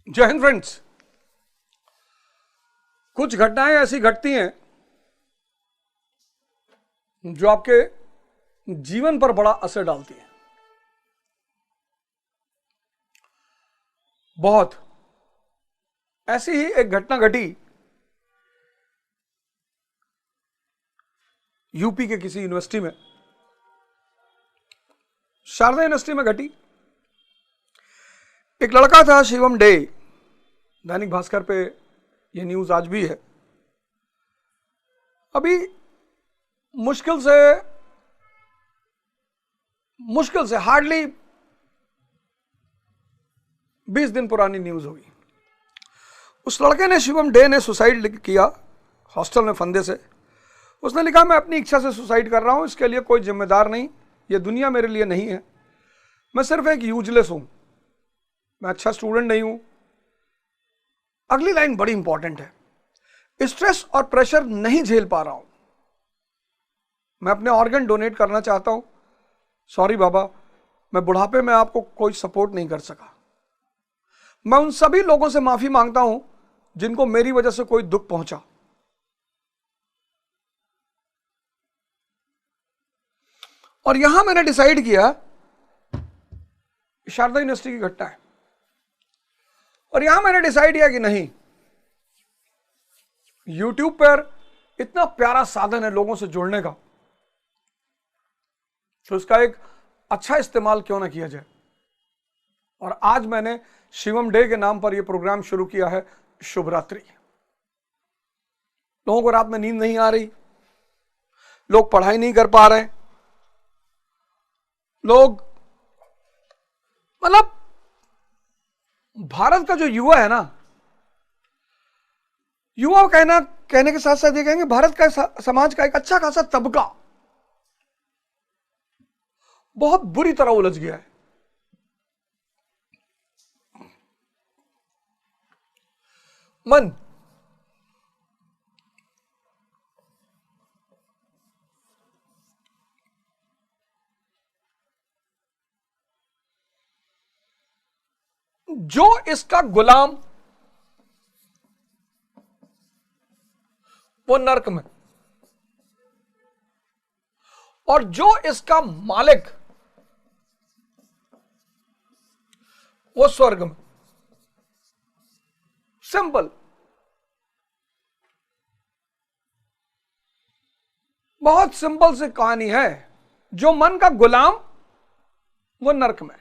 जय हिंद फ्रेंड्स। कुछ घटनाएं ऐसी घटती हैं जो आपके जीवन पर बड़ा असर डालती हैं। बहुत ऐसी ही एक घटना घटी यूपी के किसी यूनिवर्सिटी में, शारदा यूनिवर्सिटी में घटी। एक लड़का था शिवम डे, दैनिक भास्कर पे ये न्यूज आज भी है। अभी मुश्किल से हार्डली 20 दिन पुरानी न्यूज होगी। उस लड़के ने, शिवम डे ने, सुसाइड किया हॉस्टल में फंदे से। उसने लिखा, मैं अपनी इच्छा से सुसाइड कर रहा हूं, इसके लिए कोई जिम्मेदार नहीं, ये दुनिया मेरे लिए नहीं है, मैं सिर्फ एक यूजलेस हूं, मैं अच्छा स्टूडेंट नहीं हूं। अगली लाइन बड़ी इंपॉर्टेंट है, स्ट्रेस और प्रेशर नहीं झेल पा रहा हूं, मैं अपने ऑर्गन डोनेट करना चाहता हूं, सॉरी बाबा, मैं बुढ़ापे में आपको कोई सपोर्ट नहीं कर सका। मैं उन सभी लोगों से माफी मांगता हूं जिनको मेरी वजह से कोई दुख पहुंचा। और यहां मैंने डिसाइड किया, शारदा यूनिवर्सिटी की घटना है, और यहां मैंने डिसाइड किया कि नहीं, यूट्यूब पर इतना प्यारा साधन है लोगों से जुड़ने का, तो इसका एक अच्छा इस्तेमाल क्यों ना किया जाए। और आज मैंने शिवम डे के नाम पर यह प्रोग्राम शुरू किया है, शुभ रात्रि। लोगों को रात में नींद नहीं आ रही, लोग पढ़ाई नहीं कर पा रहे, लोग, मतलब भारत का जो युवा है ना, युवा कहने के साथ साथ ये कहेंगे भारत का समाज का एक अच्छा खासा तबका बहुत बुरी तरह उलझ गया है। मन, जो इसका गुलाम वो नरक में, और जो इसका मालिक वो स्वर्ग में। सिंपल, बहुत सिंपल सी कहानी है। जो मन का गुलाम वो नरक में,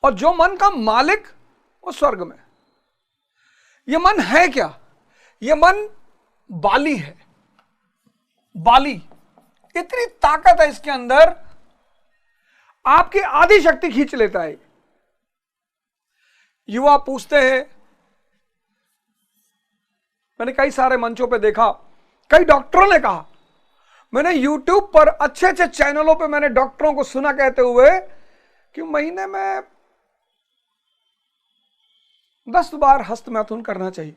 और जो मन का मालिक वो स्वर्ग में। ये मन है क्या? ये मन बाली है, बाली। इतनी ताकत है इसके अंदर, आपकी आधी शक्ति खींच लेता है। युवा पूछते हैं, मैंने कई सारे मंचों पे देखा, कई डॉक्टरों ने कहा, मैंने यूट्यूब पर अच्छे अच्छे चैनलों पे मैंने डॉक्टरों को सुना कहते हुए कि महीने में 10 बार हस्त मैथुन करना चाहिए।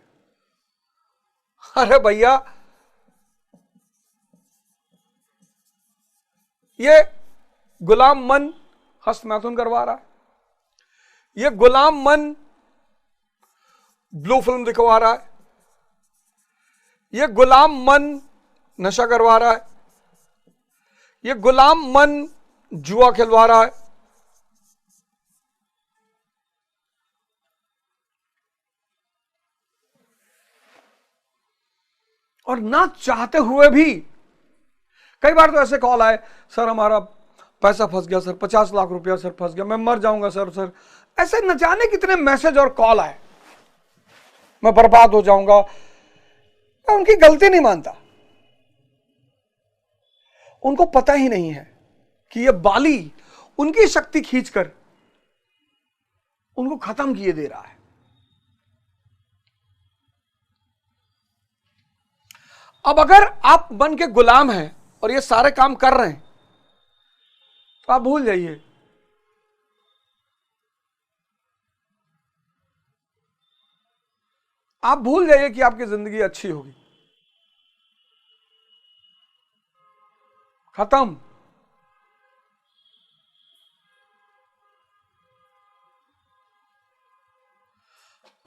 अरे भैया, ये गुलाम मन हस्त मैथुन करवा रहा है, ये गुलाम मन ब्लू फिल्म दिखवा रहा है, ये गुलाम मन नशा करवा रहा है, ये गुलाम मन जुआ खिलवा रहा है। और ना चाहते हुए भी कई बार तो ऐसे कॉल आए, सर हमारा पैसा फंस गया सर, 50 लाख रुपया सर फंस गया, मैं मर जाऊंगा सर। ऐसे न जाने कितने मैसेज और कॉल आए, मैं बर्बाद हो जाऊंगा। मैं उनकी गलती नहीं मानता, उनको पता ही नहीं है कि यह बाली उनकी शक्ति खींचकर उनको खत्म किए दे रहा है। अब अगर आप मन के गुलाम हैं और ये सारे काम कर रहे हैं, तो आप भूल जाइए, आप भूल जाइए कि आपकी जिंदगी अच्छी होगी। खत्म।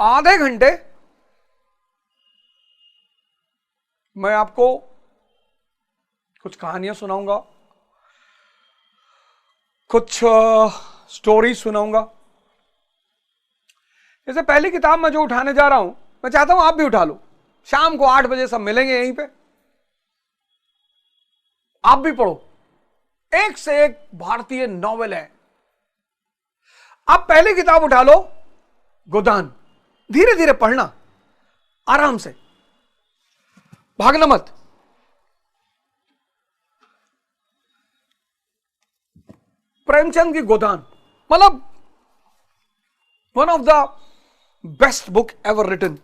आधे घंटे मैं आपको कुछ कहानियां सुनाऊंगा, कुछ स्टोरी सुनाऊंगा। जैसे पहली किताब मैं जो उठाने जा रहा हूं, मैं चाहता हूं आप भी उठा लो। शाम को 8 बजे सब मिलेंगे यहीं पे, आप भी पढ़ो। एक से एक भारतीय नॉवेल है। आप पहली किताब उठा लो, गोदान। धीरे धीरे पढ़ना, आराम से, भागना मत। प्रेमचंद की गोदान मतलब one of the best book ever written.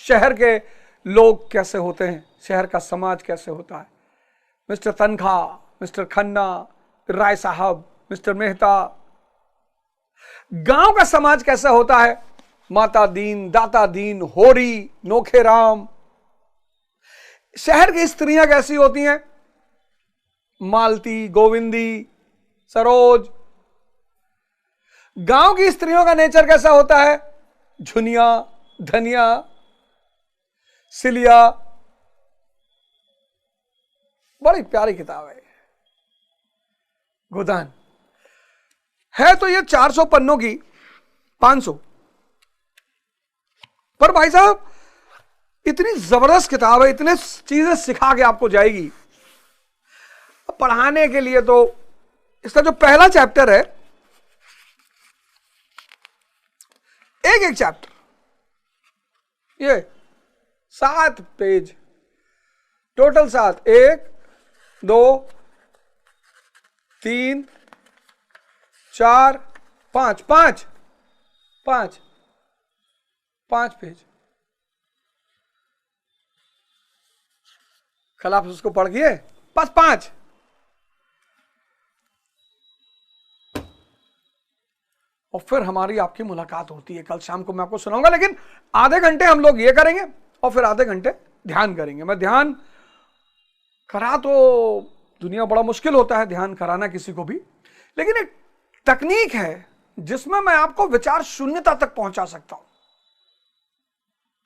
शहर के लोग कैसे होते हैं, शहर का समाज कैसे होता है, मिस्टर तनखा, मिस्टर खन्ना, राय साहब, मिस्टर मेहता। गांव का समाज कैसा होता है, माता दीन, दाता दीन, होरी, नोखे राम। शहर की स्त्रियां कैसी होती हैं, मालती, गोविंदी, सरोज। गांव की स्त्रियों का नेचर कैसा होता है, झुनिया, धनिया, सिलिया। बड़ी प्यारी किताब है गोदान। है तो ये 400 पन्नों की, 500, पर भाई साहब इतनी जबरदस्त किताब है, इतने चीजें सिखा के आपको जाएगी। पढ़ाने के लिए तो इसका जो पहला चैप्टर है, एक एक चैप्टर, ये 7 पेज टोटल, 7, 1 2 3 4 5 5 5 5 पेज। कल आप उसको पढ़ गए, बस 5। और फिर हमारी आपकी मुलाकात होती है। कल शाम को मैं आपको सुनाऊंगा, लेकिन आधे घंटे हम लोग ये करेंगे और फिर आधे घंटे ध्यान करेंगे। मैं ध्यान करा तो दुनिया बड़ा मुश्किल होता है ध्यान कराना किसी को भी, लेकिन एक तकनीक है जिसमें मैं आपको विचार शून्यता तक पहुंचा सकता हूं।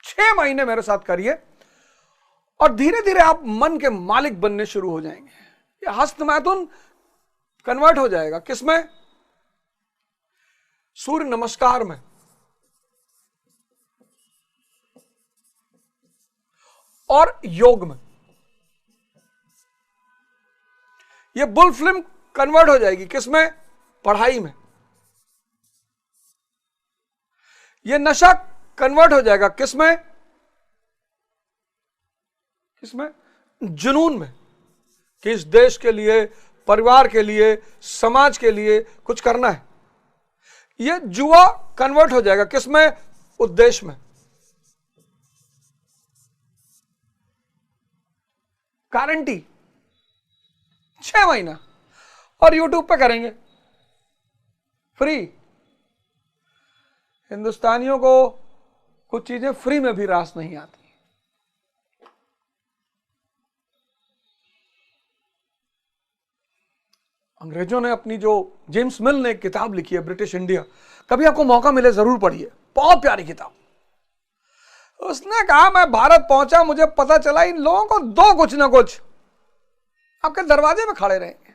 6 महीने मेरे साथ करिए और धीरे धीरे आप मन के मालिक बनने शुरू हो जाएंगे। ये हस्त मैथुन कन्वर्ट हो जाएगा किसमें, सूर्य नमस्कार में, और योग में। ये बुल फिल्म कन्वर्ट हो जाएगी किसमें, पढ़ाई में। ये नशा कन्वर्ट हो जाएगा किसमें, किसमें, जुनून में, कि इस देश के लिए, परिवार के लिए, समाज के लिए कुछ करना है। ये जुआ कन्वर्ट हो जाएगा किसमें, उद्देश्य में। गारंटी 6 महीना, और YouTube पे करेंगे फ्री। हिंदुस्तानियों को कुछ चीजें फ्री में भी रास नहीं आती। अंग्रेजों ने अपनी, जो जेम्स मिल ने एक किताब लिखी है, ब्रिटिश इंडिया, कभी आपको मौका मिले जरूर पढ़िए, बहुत प्यारी किताब। उसने कहा मैं भारत पहुंचा, मुझे पता चला इन लोगों को दो कुछ ना कुछ आपके दरवाजे में खड़े रहेंगे।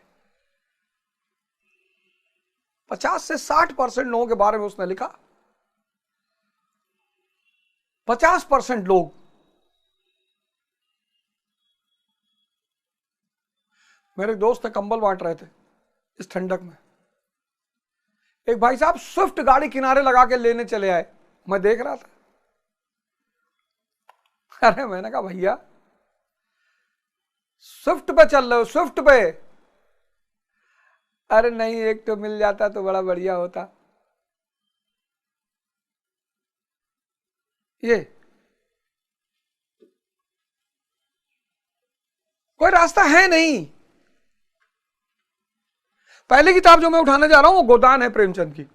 50 से 60% लोगों के बारे में उसने लिखा। 50% लोग मेरे दोस्त है, कंबल बांट रहे थे इस ठंडक में। एक भाई साहब स्विफ्ट गाड़ी किनारे लगा के लेने चले आए, मैं देख रहा था। अरे मैंने कहा भैया स्विफ्ट पे चल रहे हो, स्विफ्ट पे? अरे नहीं, एक तो मिल जाता तो बड़ा बढ़िया होता। ये कोई रास्ता है नहीं। पहली किताब जो मैं उठाने जा रहा हूं वो गोदान है प्रेमचंद की।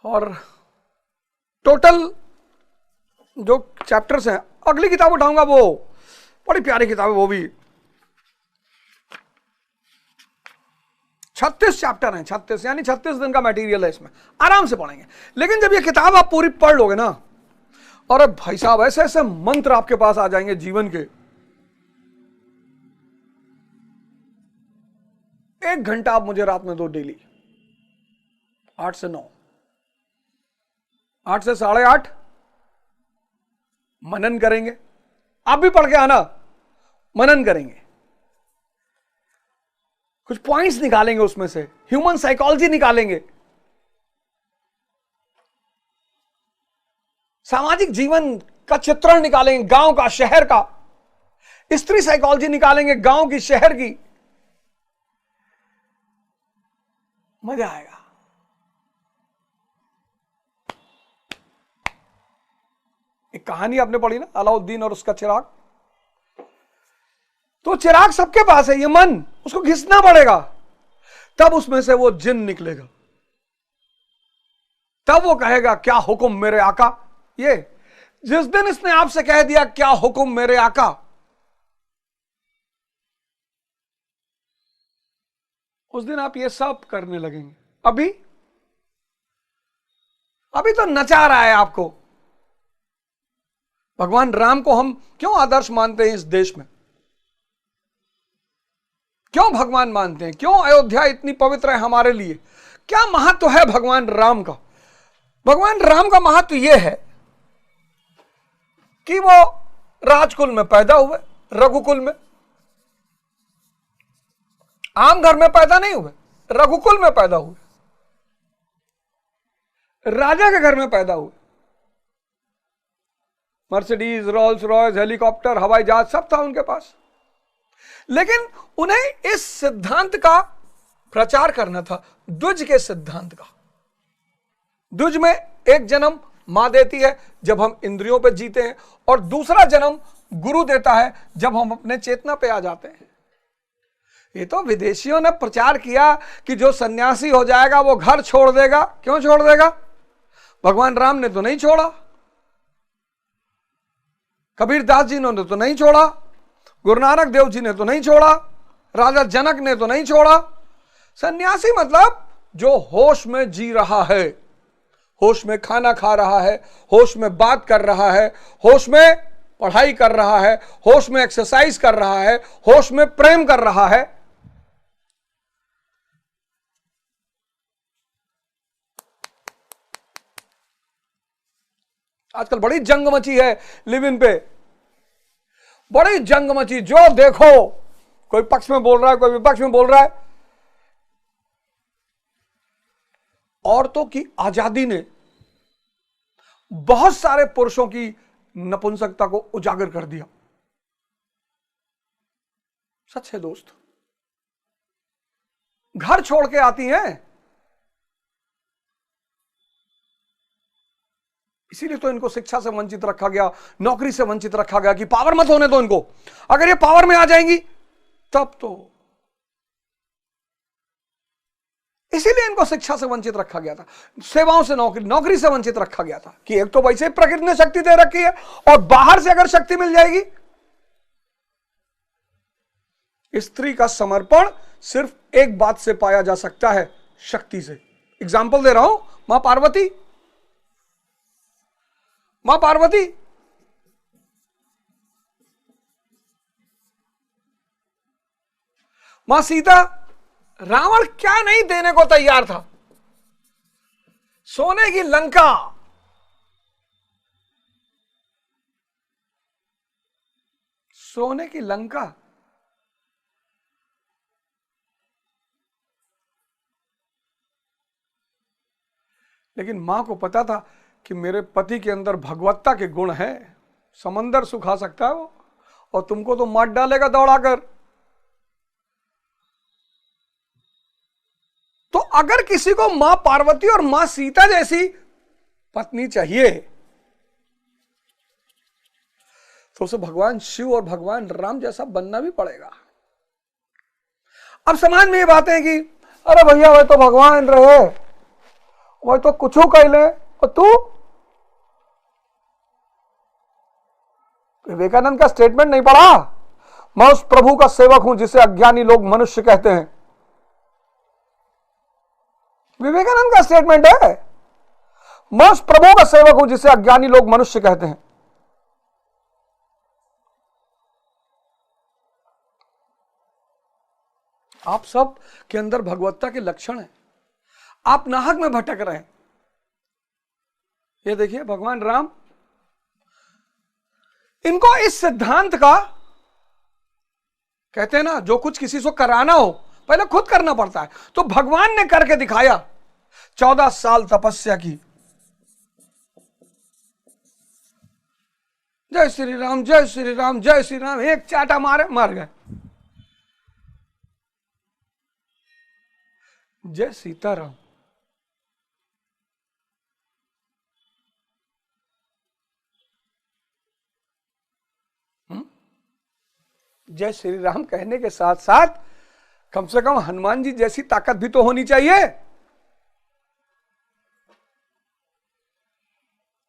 और टोटल जो चैप्टर्स हैं, अगली किताब उठाऊंगा वो बड़ी प्यारी किताब है, वो भी 36 चैप्टर हैं, 36 यानी 36 दिन का मटेरियल है, इसमें आराम से पढ़ेंगे। लेकिन जब ये किताब आप पूरी पढ़ लोगे ना, और भाई साहब ऐसे ऐसे मंत्र आपके पास आ जाएंगे जीवन के। 1 घंटा आप मुझे रात में दो डेली, 8 से 9, 8 से 8:30 मनन करेंगे। आप भी पढ़ के आना, मनन करेंगे, कुछ पॉइंट्स निकालेंगे उसमें से, ह्यूमन साइकोलॉजी निकालेंगे, सामाजिक जीवन का चित्रण निकालेंगे, गांव का, शहर का, स्त्री साइकोलॉजी निकालेंगे, गांव की, शहर की। मजा आएगा। एक कहानी आपने पढ़ी ना, अलाउद्दीन और उसका चिराग। तो चिराग सबके पास है, ये मन, उसको घिसना पड़ेगा, तब उसमें से वो जिन निकलेगा, तब वो कहेगा क्या हुक्म मेरे आका। ये जिस दिन इसने आपसे कह दिया क्या हुक्म मेरे आका, उस दिन आप ये सब करने लगेंगे। अभी तो नचा रहा है आपको। भगवान राम को हम क्यों आदर्श मानते हैं इस देश में, क्यों भगवान मानते हैं, क्यों अयोध्या इतनी पवित्र है हमारे लिए, क्या महत्व है भगवान राम का। भगवान राम का महत्व यह है कि वो राजकुल में पैदा हुए, रघुकुल में, आम घर में पैदा नहीं हुए, रघुकुल में पैदा हुए, राजा के घर में पैदा हुए। मर्सिडीज, रोल्स रॉयस, हेलीकॉप्टर, हवाई जहाज सब था उनके पास, लेकिन उन्हें इस सिद्धांत का प्रचार करना था, द्विज के सिद्धांत का। द्विज में एक जन्म मां देती है जब हम इंद्रियों पे जीते हैं, और दूसरा जन्म गुरु देता है जब हम अपने चेतना पे आ जाते हैं। ये तो विदेशियों ने प्रचार किया कि जो सन्यासी हो जाएगा वो घर छोड़ देगा। क्यों छोड़ देगा? भगवान राम ने तो नहीं छोड़ा, कबीर दास जी ने तो नहीं छोड़ा, गुरु नानक देव जी ने तो नहीं छोड़ा, राजा जनक ने तो नहीं छोड़ा। सन्यासी मतलब जो होश में जी रहा है, होश में खाना खा रहा है, होश में बात कर रहा है, होश में पढ़ाई कर रहा है, होश में एक्सरसाइज कर रहा है, होश में प्रेम कर रहा है। आजकल बड़ी जंग मची है लिव इन पे, बड़ी जंग मची। जो देखो कोई पक्ष में बोल रहा है, कोई विपक्ष में बोल रहा है। औरतों की आजादी ने बहुत सारे पुरुषों की नपुंसकता को उजागर कर दिया। सच है दोस्त, घर छोड़ के आती हैं, इसीलिए तो इनको शिक्षा से वंचित रखा गया, नौकरी से वंचित रखा गया कि पावर मत होने दो इनको। अगर ये पावर में आ जाएंगी तब तो, इसीलिए इनको शिक्षा से वंचित रखा गया था, सेवाओं से, नौकरी से वंचित रखा गया था कि एक तो वैसे ही प्रकृति ने शक्ति दे रखी है, और बाहर से अगर शक्ति मिल जाएगी। स्त्री का समर्पण सिर्फ एक बात से पाया जा सकता है, शक्ति से। एग्जाम्पल दे रहा हूं, मां पार्वती, मां पार्वती मां सीता, रावण क्या नहीं देने को तैयार था, सोने की लंका, सोने की लंका। लेकिन मां को पता था कि मेरे पति के अंदर भगवत्ता के गुण हैं, समंदर सुखा सकता है वो, और तुमको तो मार डालेगा दौड़ाकर। तो अगर किसी को मां पार्वती और मां सीता जैसी पत्नी चाहिए तो उसे भगवान शिव और भगवान राम जैसा बनना भी पड़ेगा। अब समाज में ये बातें हैं कि अरे भैया वह तो भगवान रहे, वह तो कुछ कह ले, और तू। विवेकानंद का स्टेटमेंट नहीं पढ़ा, मैं उस प्रभु का सेवक हूं जिसे अज्ञानी लोग मनुष्य कहते हैं। विवेकानंद का स्टेटमेंट है, मैं उस प्रभु का सेवक हूं जिसे अज्ञानी लोग मनुष्य कहते हैं। आप सब के अंदर भगवत्ता के लक्षण हैं, आप नाहक में भटक रहे हैं। ये देखिए भगवान राम, इनको इस सिद्धांत का कहते हैं ना, जो कुछ किसी से कराना हो पहले खुद करना पड़ता है, तो भगवान ने करके दिखाया। 14 साल तपस्या की, जय श्री राम जय श्री राम जय श्री राम, एक चाटा मारे मार गए। जय सीताराम। जय श्री राम कहने के साथ साथ कम से कम हनुमान जी जैसी ताकत भी तो होनी चाहिए।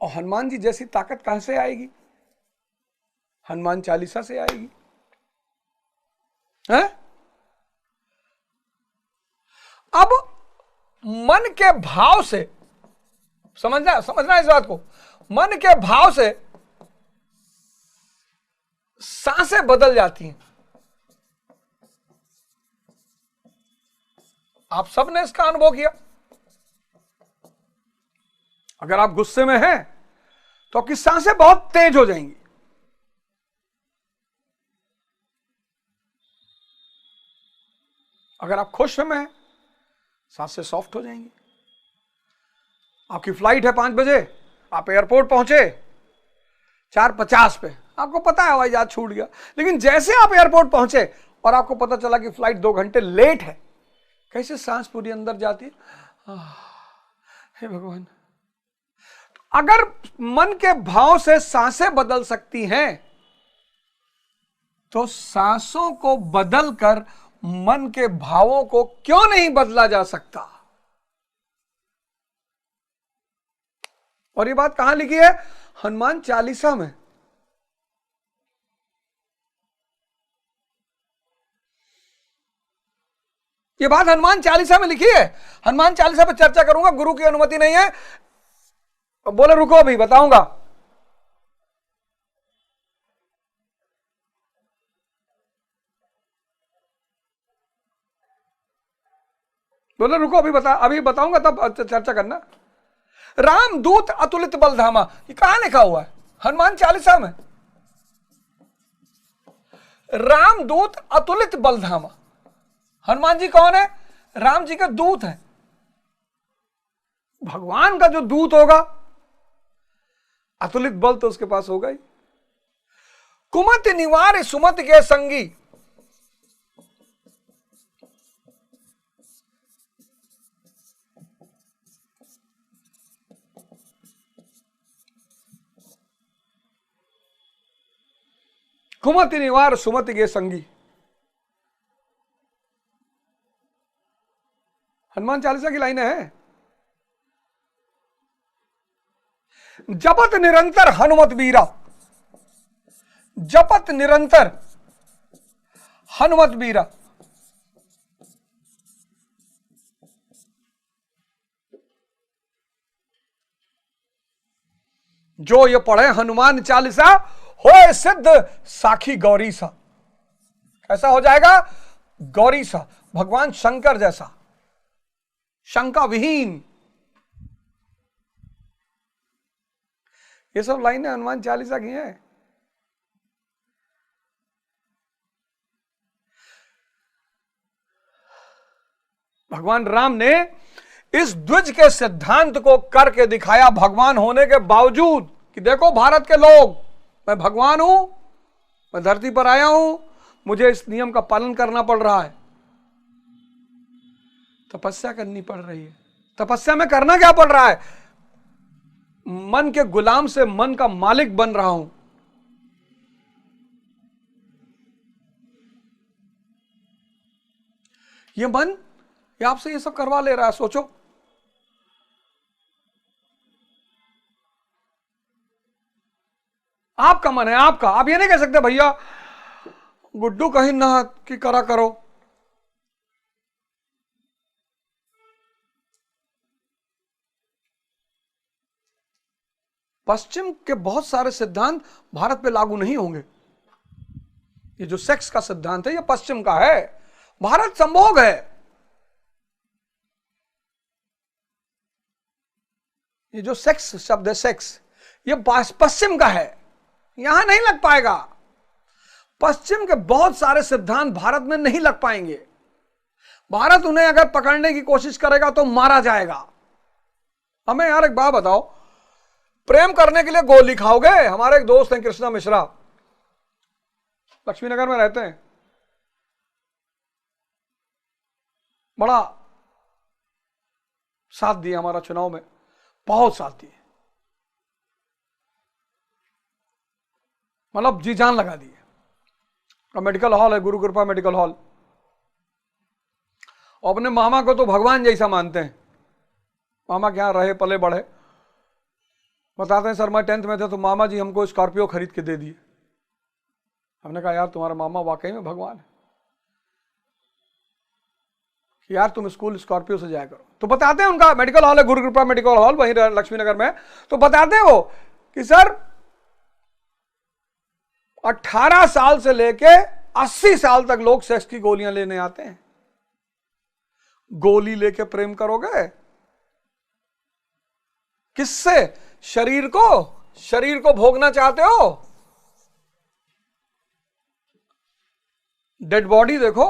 और हनुमान जी जैसी ताकत कहां से आएगी? हनुमान चालीसा से आएगी, है? अब मन के भाव से समझना इस बात को, मन के भाव से सांसें बदल जाती हैं। आप सबने इसका अनुभव किया। अगर आप गुस्से में हैं तो आपकी सांसें बहुत तेज हो जाएंगी। अगर आप खुश में हैं, सांसें सॉफ्ट हो जाएंगी। आपकी फ्लाइट है 5 बजे, आप एयरपोर्ट पहुंचे 4:50 पे, आपको पता है हवाई जहाज छूट गया, लेकिन जैसे आप एयरपोर्ट पहुंचे और आपको पता चला कि फ्लाइट 2 घंटे लेट है, कैसे सांस पूरी अंदर जाती है, हे भगवान। अगर मन के भाव से सांसें बदल सकती हैं, तो सांसों को बदलकर मन के भावों को क्यों नहीं बदला जा सकता? और ये बात कहां लिखी है? हनुमान चालीसा में। ये बात हनुमान चालीसा में लिखी है। हनुमान चालीसा पर चर्चा करूंगा, गुरु की अनुमति नहीं है। बोले रुको अभी बताऊंगा। बोले रुको अभी बताऊंगा, तब चर्चा करना। रामदूत अतुलित बलधामा, ये कहां लिखा हुआ है? हनुमान चालीसा में। रामदूत अतुलित बलधामा। हनुमान जी कौन है? राम जी का दूत है। भगवान का जो दूत होगा, अतुलित बल तो उसके पास होगा ही। कुमति निवार सुमति के संगी, कुमति निवार सुमति के संगी। हनुमान चालीसा की लाइनें हैं। जपत निरंतर हनुमत वीरा, जपत निरंतर हनुमत वीरा। जो ये पढ़े हनुमान चालीसा, हो सिद्ध साखी गौरी सा। कैसा हो जाएगा? गौरी सा, भगवान शंकर जैसा, शंका विहीन। ये सब लाइनें हनुमान चालीसा की हैं। भगवान राम ने इस द्विज के सिद्धांत को करके दिखाया, भगवान होने के बावजूद, कि देखो भारत के लोग, मैं भगवान हूं, मैं धरती पर आया हूं, मुझे इस नियम का पालन करना पड़ रहा है। तपस्या करनी पड़ रही है। तपस्या में करना क्या पड़ रहा है? मन के गुलाम से मन का मालिक बन रहा हूं। ये मन ये आपसे ये सब करवा ले रहा है। सोचो, आपका मन है, आपका। आप ये नहीं कह सकते भैया गुड्डू कहीं ना कि करा करो। पश्चिम के बहुत सारे सिद्धांत भारत पे लागू नहीं होंगे। ये जो सेक्स का सिद्धांत है ये पश्चिम का है, भारत संभोग है। ये जो सेक्स शब्द है, सेक्स, ये पश्चिम का है, यहां नहीं लग पाएगा। पश्चिम के बहुत सारे सिद्धांत भारत में नहीं लग पाएंगे। भारत उन्हें अगर पकड़ने की कोशिश करेगा तो मारा जाएगा। हमें यार एक बात बताओ, प्रेम करने के लिए गोली खाओगे? हमारे एक दोस्त हैं कृष्णा मिश्रा, लक्ष्मीनगर में रहते हैं, बड़ा साथ दिया हमारा चुनाव में, बहुत साथ दिए, मतलब जी जान लगा दी। मेडिकल हॉल है, गुरु कृपा मेडिकल हॉल। और अपने मामा को तो भगवान जैसा मानते हैं। मामा के यहां रहे पले बढ़े, बताते हैं सर मैं 10th में थे तो मामा जी हमको स्कॉर्पियो खरीद के दे दिए। हमने कहा यार तुम्हारा मामा वाकई में भगवान है, यार तुम स्कूल स्कॉर्पियो से जाया करो। तो बताते हैं, उनका मेडिकल हॉल है, गुरु कृपा मेडिकल हॉल, वहीं लक्ष्मीनगर में। तो बताते हैं वो कि सर 18 साल से लेके 80 साल तक लोग सेक्स की गोलियां लेने आते हैं। गोली लेके प्रेम करोगे किससे? शरीर को भोगना चाहते हो? डेड बॉडी देखो,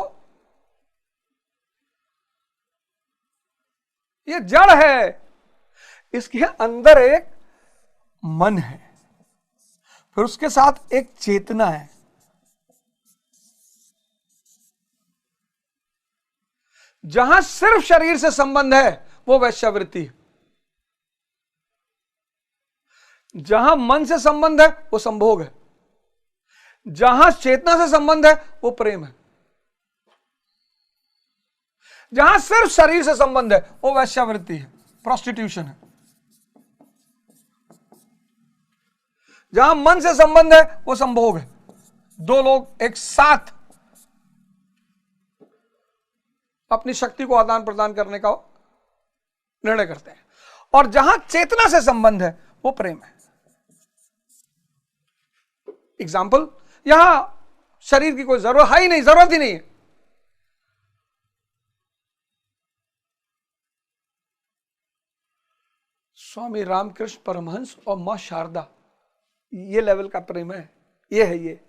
ये जड़ है, इसके अंदर एक मन है, फिर उसके साथ एक चेतना है। जहां सिर्फ शरीर से संबंध है वो वैश्यावृत्ति है, जहां मन से संबंध है वो संभोग है, जहां चेतना से संबंध है वो प्रेम है, जहां सिर्फ शरीर से संबंध है वो वैश्यावृत्ति है, प्रोस्टिट्यूशन है। जहां मन से संबंध है वो संभोग है, दो लोग एक साथ अपनी शक्ति को आदान प्रदान करने का निर्णय करते हैं। और जहां चेतना से संबंध है वो प्रेम है। एग्जाम्पल, यहां शरीर की कोई जरूरत है ही नहीं, जरूरत ही नहीं है। स्वामी रामकृष्ण परमहंस और मां शारदा, ये लेवल का प्रेम है, ये है ये